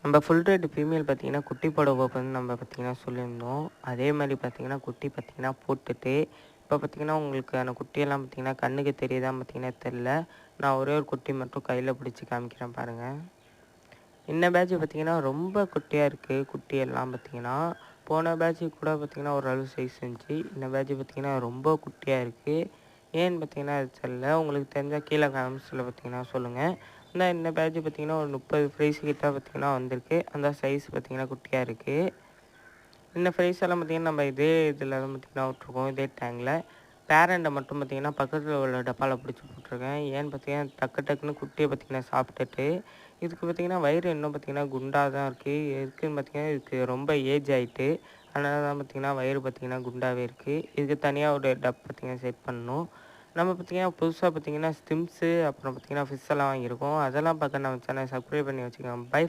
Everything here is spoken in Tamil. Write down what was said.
நம்ம ஃபுல் ரெட் ஃபீமேல் பார்த்தீங்கன்னா, குட்டி போட போகுதுன்னு நம்ம பார்த்தீங்கன்னா சொல்லியிருந்தோம். அதே மாரி பார்த்தீங்கன்னா, குட்டி பார்த்தீங்கன்னா போட்டுட்டு, இப்போ பார்த்தீங்கன்னா உங்களுக்கு அந்த குட்டியெல்லாம் பார்த்தீங்கன்னா, கண்ணுக்கு தெரியுதான்னு பார்த்தீங்கன்னா தெரியல. நான் ஒரே ஒரு குட்டி மட்டும் கையில பிடிச்சு காமிக்கிறேன் பாருங்க. இந்த பேட்ச் பார்த்தீங்கன்னா, ரொம்ப குட்டியா இருக்கு. குட்டியெல்லாம் பார்த்தீங்கன்னா, போன பேட்ச் கூட பார்த்தீங்கன்னா, ஓரளவு சைஸ் இருந்துச்சு. இந்த பேட்ச் பார்த்தீங்கன்னா, ரொம்ப குட்டியா இருக்கு. ஏன்னு பார்த்தீங்கன்னா, அது தெரியல. உங்களுக்கு தெரிஞ்சா கீழ கமெண்ட்ஸ்ல பார்த்தீங்கன்னா சொல்லுங்க. இந்த பேட்ச் பார்த்தீங்கன்னா, ஒரு 30 ப்ரைஸ் கிட்ட பார்த்தீங்கன்னா வந்திருக்கு. அந்த சைஸ் பார்த்தீங்கன்னா குட்டியா இருக்கு. இந்த ஃப்ரைஸ் எல்லாம் பார்த்தீங்கன்னா, நம்ம இதே இதில தான் பார்த்தீங்கன்னா விட்ருக்கோம். இதே டேங்க்ல. பேரண்ட்ட மட்டும் பார்த்தீங்கன்னா, பக்கத்தில உள்ள டப்பால பிடிச்சி போட்டுருக்கேன். ஏன்னு பார்த்தீங்கன்னா, டக்கு டக்குன்னு குட்டிய பார்த்தீங்கன்னா சாப்பிட்டுட்டு, இதுக்கு பார்த்தீங்கன்னா வயிறு இன்னும் பார்த்தீங்கன்னா குண்டா தான் இருக்கு. எதுக்குன்னு பார்த்தீங்கன்னா, இதுக்கு ரொம்ப ஏஜ் ஆயிட்டு. அதனால தான் பார்த்தீங்கன்னா, வயிறு பார்த்தீங்கன்னா குண்டாவே இருக்கு. இதுக்கு தனியா ஒரு டப் பார்த்தீங்கன்னா செட் பண்ணணும். நம்ம பார்த்தீங்கன்னா, புதுசா பார்த்தீங்கன்னா, ஸ்டிம்ஸு அப்புறம் பார்த்தீங்கன்னா, ஃபிஷ் எல்லாம் வாங்கியிருக்கோம். அதெல்லாம் பார்க்க நம்ம சேனலை சப்ஸ்கிரைப் பண்ணி வச்சுக்கோங்க. பை.